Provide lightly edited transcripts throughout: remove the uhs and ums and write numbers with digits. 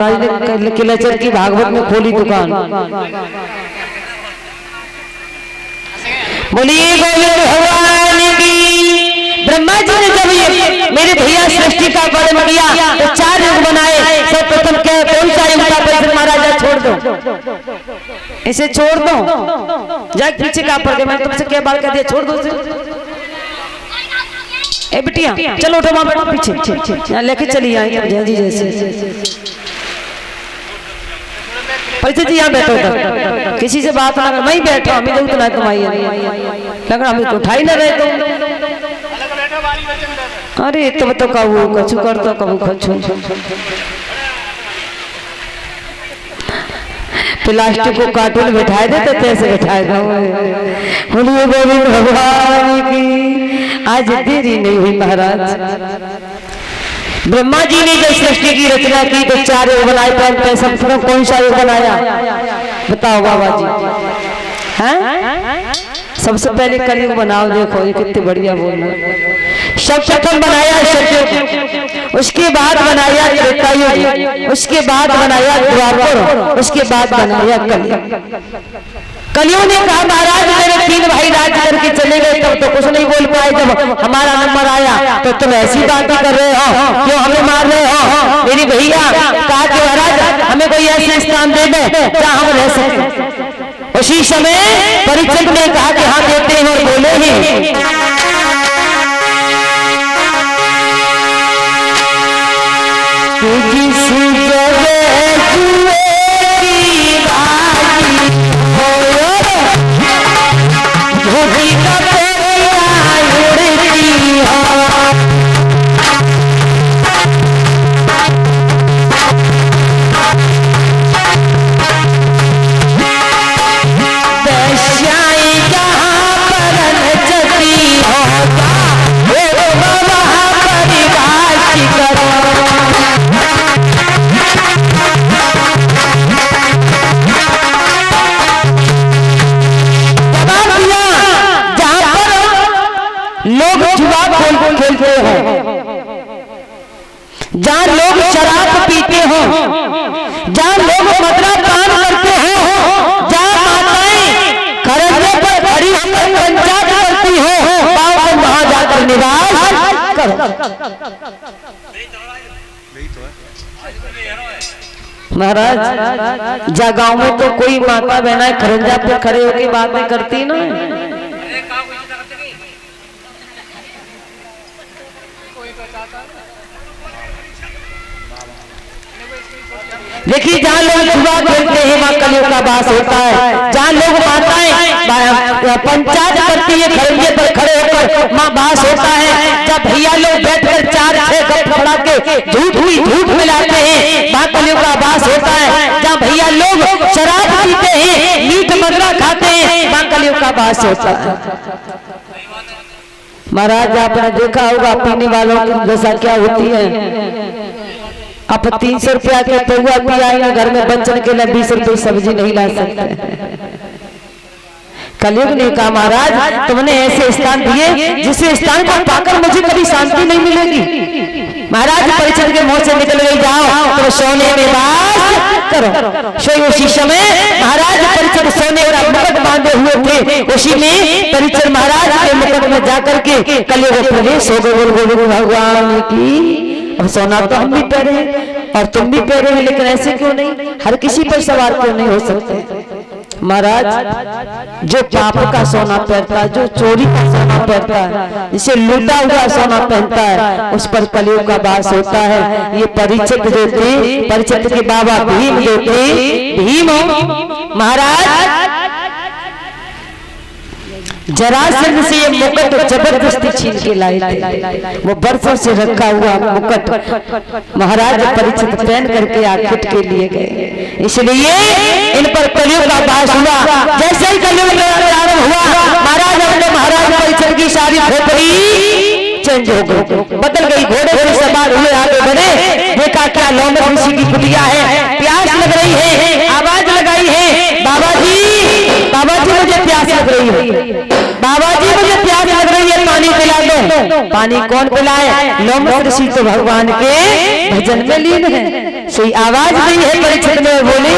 Clutcher की भागवत में खोली दुकान। बोलिए गोविंद भगवान की। ब्रह्मा जी ने जब ये मेरे भैया सृष्टि का वर्णन किया तो 4 युग बनाए। सर्वप्रथम क्या कौन सा युग था? परीक्षित महाराजा छोड़ दो, इसे छोड़ दो, जाए पीछे का पड़ गए। मैंने तुमसे क्या बात कर दिया? छोड़ दो इसे। ए बिटिया चलो उठो, वहां बैठो पीछे, लेके चली आई जी जैसे। परिचित जी यहाँ बैठो तक, किसी से बात ना कर, वहीं बैठो, हमें जो उतना कमाई लग रहा, हमें तो उठा ही ना रहे तो। अरे तब तो कबू कछु कर तो कबू खछु प्लास्टिक को कार्टून बैठाए देते तैसे बैठाए दो। बोलिए गोविंद भगवान की। आज देरी नहीं हुई महाराज। ब्रह्मा जी ने जब सृष्टि की रचना की तो 4 युग बनाए। पहले सबसे कौन सा युग बनाया बताओ बाबा जी? हैं सबसे पहले कलयुग बनाओ। देखो ये कितने बढ़िया बोल रहे। सब प्रथम बनाया सतयुग, उसके बाद बनाया त्रेता युग, उसके बाद बनाया द्वापर, उसके बाद बनाया कलयुग। कलयुग ने कहा महाराज मेरे 3 भाई राज्य करके चले गए, तब तो कुछ नहीं बोल पाए। जब हमारा नंबर आया तो तुम ऐसी बातें कर रहे हो, क्यों हमें मार रहे हो? मेरी भैया कहा कि महाराज हमें कोई ऐसे स्थान दे दे जहाँ हम रह सकें। उसी समय परीक्षित ने कहा कि हाँ देते हैं, और बोले ही खेलते हो, जहाँ लोग शराब पीते हो, जहाँ लोग मदरा पान करते हो, जहाँ माताएं खरंजे पर खड़ी होकर पंचायत करती हो, वहां जाकर निवास करो। महाराज जा गांव में तो कोई माता बहना खरंजा पे खड़े होकर बातें करती ना। देखिए जहाँ लोग जुआ खेलते हैं वहाँ कलयुग का वास होता है। जहाँ लोग माताएं पंचायत करती है खरंजे पर खड़े होकर माँ वास होता है। जब भैया लोग बैठकर 4-6 गप फड़ा के झूठ मिलाते हैं वहाँ कलयुग का वास होता है। जहाँ भैया लोग शराब पीते हैं, मीट मदरा खाते हैं, वहाँ कलयुग का वास होता है। महाराज आपने देखा होगा पीने वालों की दशा क्या होती है। आप 300 रुपया के पौवा पियाएंगे, घर में बच्चन के लिए 20 रुपये सब्जी नहीं ला सकते। कलयुग ने कहा महाराज तुमने ऐसे स्थान दिए जिस स्थान को पाकर मुझे कभी शांति नहीं मिलेगी। महाराज परीक्षित के मुंह से निकल गई जाओ तो सोने में वास करो। सो उसी समय महाराज परीक्षित सोने का मुकुट बांधे हुए थे, उसी में परीक्षित महाराज के मुकुट में जाकर के कलयुग प्रवेश हो गए। भगवान की। अब सोना तो हम भी पहरे हैं और तुम भी पहरे हैं, लेकिन ऐसे क्यों नहीं? हर किसी पर सवार क्यों नहीं हो सकते? महाराज जो पाप का सोना पहनता है, जो चोरी का सोना पहनता है, जिसे लूटा हुआ सोना पहनता है, उस पर कलयुग का वास होता है। ये परीक्षित जो थे, परीक्षित के बाबा भीम जो थे, भीम महाराज जरासंध से ये मुकुट जबरदस्ती छीन के लाए थे। वो बरसों से रखा हुआ मुकुट महाराज परीक्षित पहन करके आखिर के लिए गए, इसलिए इन पर कलयुग का वास हुआ। जैसे ही कलयुग प्रारंभ हुआ महाराज परीक्षित की सारी खोपड़ी चेंज हो गई, बदल गई। घोड़े से सवार हुए आगे बढ़े, देखा क्या लोमड़ ऋषि की कुटिया है, प्यास लग रही है, आवाज लगाई है बाबा जी मुझे प्यास लग रही है, बाबा जी मुझे प्यास लग रही है, पानी पिला दो। लो पानी कौन पिलाए? लोमस ऋषि तो भगवान के भजन में लीन है। सही आवाज गई है परीक्षित में, बोली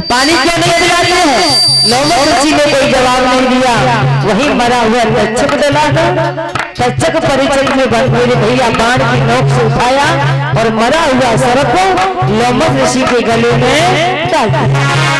पानी क्यों नहीं पिलाते हैं? लोमस ऋषि ने कोई जवाब नहीं दिया। वही मरा हुआ तक्षक डला था। तक्षक परिचय में मेरे भैया बाण की नोक से उठाया और मरा हुआ सर्प लोमस ऋषि के गले में डाल दिया।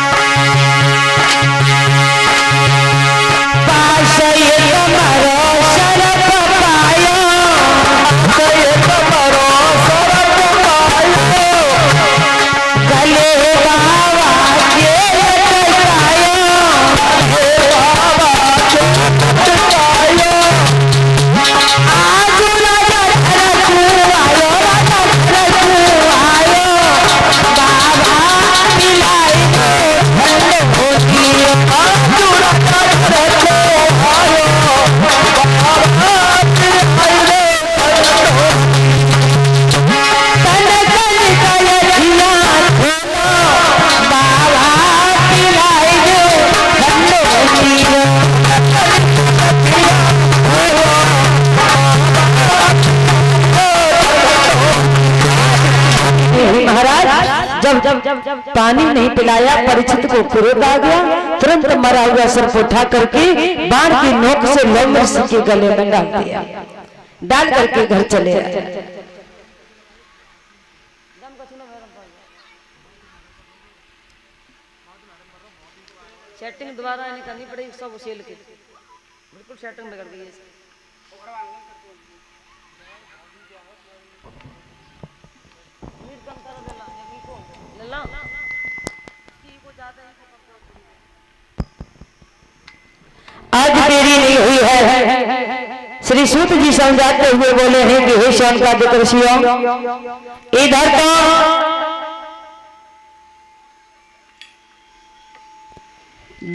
जब पानी नहीं पिलाया परीक्षित को क्रोध आ गया। तुरंत मरा हुआ सर्प उठा करके बाण की नोक से लोमस के गले में डाल दिया। डाल करके घर चले आए। सेटिंग दोबारा इन्हें करनी पड़ेगी, सब उसे के बिल्कुल सेटिंग बिगड़ गई है। आज देरी नहीं हुई है। श्री सूत जी समझाते हुए बोले हैं कि हे शौनकादिक ऋषियों, इधर तो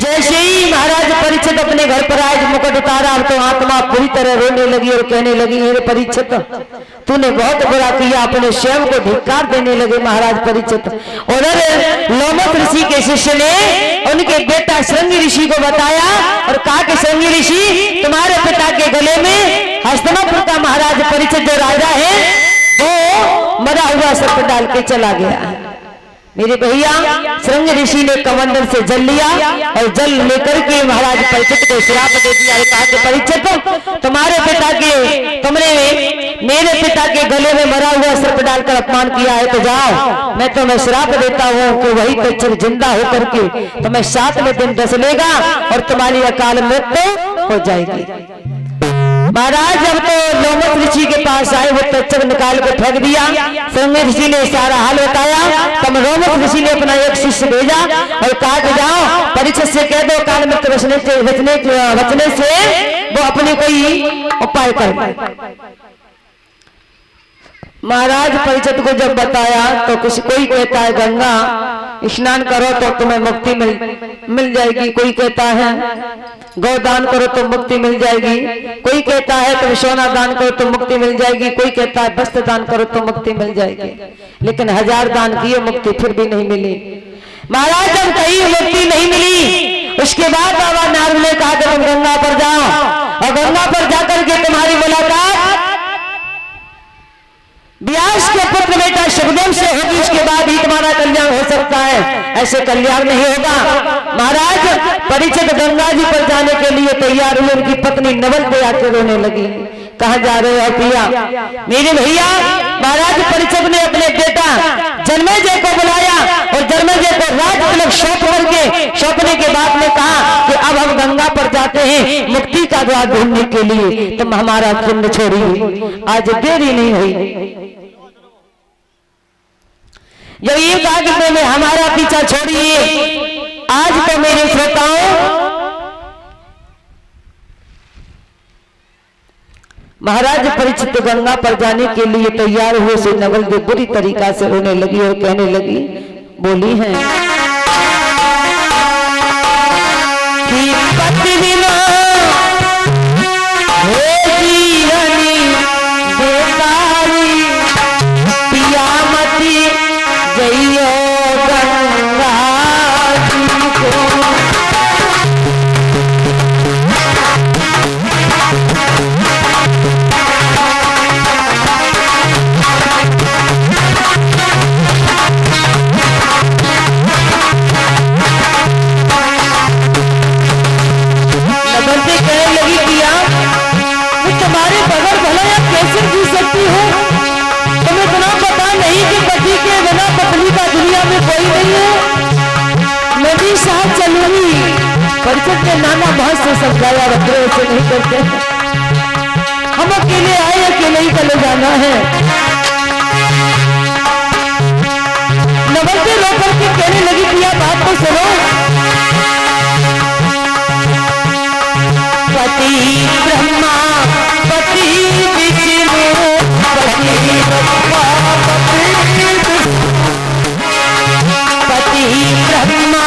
जैसे ही महाराज परीक्षित अपने घर पर आज मुकुट उतारा तो आत्मा पूरी तरह रोने लगी और कहने लगी, हे परीक्षित तूने बहुत बुरा किया। अपने स्वयं को धिक्कार देने लगे महाराज परीक्षित। उधर लोमस ऋषि के शिष्य ने उनके बेटा श्रृंगी ऋषि को बताया और कहा कि श्रृंगी ऋषि तुम्हारे पिता के गले में हस्तिनापुर का महाराज परीक्षित जो राजा है वो मरा हुआ सर्प डाल के चला गया। मेरे भैया श्रृंगी ऋषि ने कमंडल से जल लिया और जल लेकर के महाराज परीक्षित को श्राप दे दिया। कहा कि परीक्षित तुम्हारे पिता के तुमने मेरे पिता के गले में मरा हुआ सर्प डालकर अपमान किया है, तो जाओ मैं तुम्हें श्राप देता हूँ कि वही तक्षक जिंदा होकर के तुम्हें 7वें दिन डस लेगा और तुम्हारी अकाल मृत्यु हो जाएगी। महाराज जब तो लोमस ऋषि के पास आए वो तक्षक निकाल के फेंक दिया। श्रृंगी ऋषि ने सारा हाल बताया। तब लोमस ऋषि ने अपना एक शिष्य भेजा और कहा कि जाओ परीक्षित से कह दो काल मृत्यु बचने से वो अपने कोई उपाय कर। महाराज परीक्षित को जब बताया तो किसी कोई कहता है गंगा स्नान करो तो तुम्हें मुक्ति मिल जाएगी, कोई कहता है गौदान करो तो मुक्ति मिल जाएगी, कोई कहता है तुम सोना दान करो तो मुक्ति मिल जाएगी, कोई कहता है वस्त्र दान करो तो मुक्ति मिल जाएगी। लेकिन 1000 दान किए मुक्ति फिर भी नहीं मिली। महाराज जब कहीं मुक्ति नहीं मिली उसके बाद बाबा नारद ने कहा कि तुम गंगा पर जाओ और गंगा पर जाकर के तुम्हारी मुलाकात व्यास के पुत्र बेटा सुखदेव से होगी, उसके बाद ही तुम्हारा कल्याण हो सकता है, ऐसे कल्याण नहीं होगा। महाराज परीक्षित गंगा जी पर जाने के लिए तैयार हुए, उनकी पत्नी नवल पे आकर रोने लगी। कहाँ जा रहे हो पिया? मेरे भैया महाराज परीक्षित ने अपने बेटा जन्मेजय को बुलाया और जन्मेजय को राज तिलक सौंपने के बाद में कहा कि अब हम गंगा पर जाते हैं मुक्ति का द्वार ढूंढने के लिए, तुम हमारा कुंड छोड़िए, आज देरी नहीं हुई। जब ये कहा कि तुम हमारा पीछा छोड़िए, आज तो मेरे श्रोताओं महाराज परीक्षित गंगा पर जाने के लिए तैयार हुए से नवल देव बुरी तरीका से रोने लगी और कहने लगी, बोली है कि पति बिना हे जीवनी बेकारी पियामती जइयो गंगा जी को। तुम्हारे बगैर भला या कैसे जी सकती हो? तुम्हें इतना पता नहीं कि पति के बिना पत्नी का दुनिया में कोई नहीं है? मैं भी साथ चलूंगी। परीक्षित ने नाना बहुत से समझाया, बच्चे ऐसे नहीं करते, हम अकेले आए अकेले ही चले जाना है। नवल से रो करके कहने लगी पिया बात तो सुनो, पति ब्रह्मा पति विष्णु पति ब्रह्मा पति ब्रह्मा पति विष्णु पति ब्रह्मा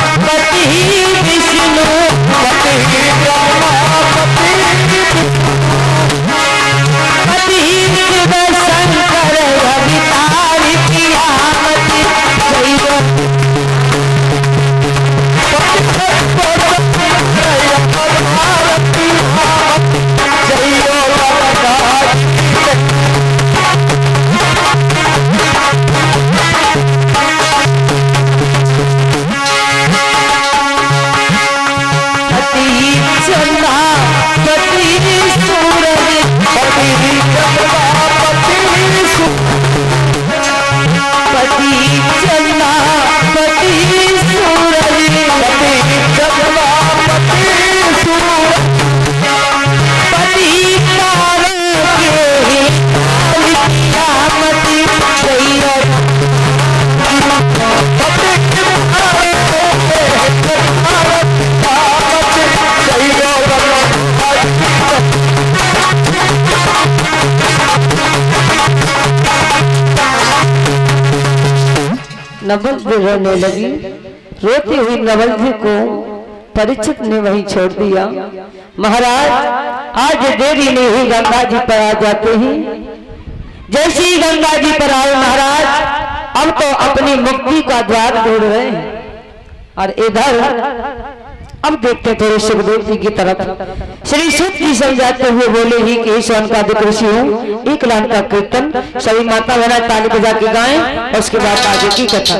पति शिव शंकर अवतारी कियामती नवल जी रोने लगी। रोती हुई नवल जी को परीक्षित ने वहीं छोड़ दिया। महाराज आज देरी नहीं हुई, गंगा जी पर आ जाते ही। जैसे ही गंगा जी पर आए महाराज अब तो अपनी मुक्ति का द्वार ढूंढ रहे हैं। और इधर अब देखते थे सुखदेव जी की तरफ। श्री सुत जी समझाते हुए बोले ही कि ईश्वर का ऋषि हूँ, एक लाइन का कीर्तन सभी माता बहना ताली बजा के गाएं और उसके बाद आगे की कथा।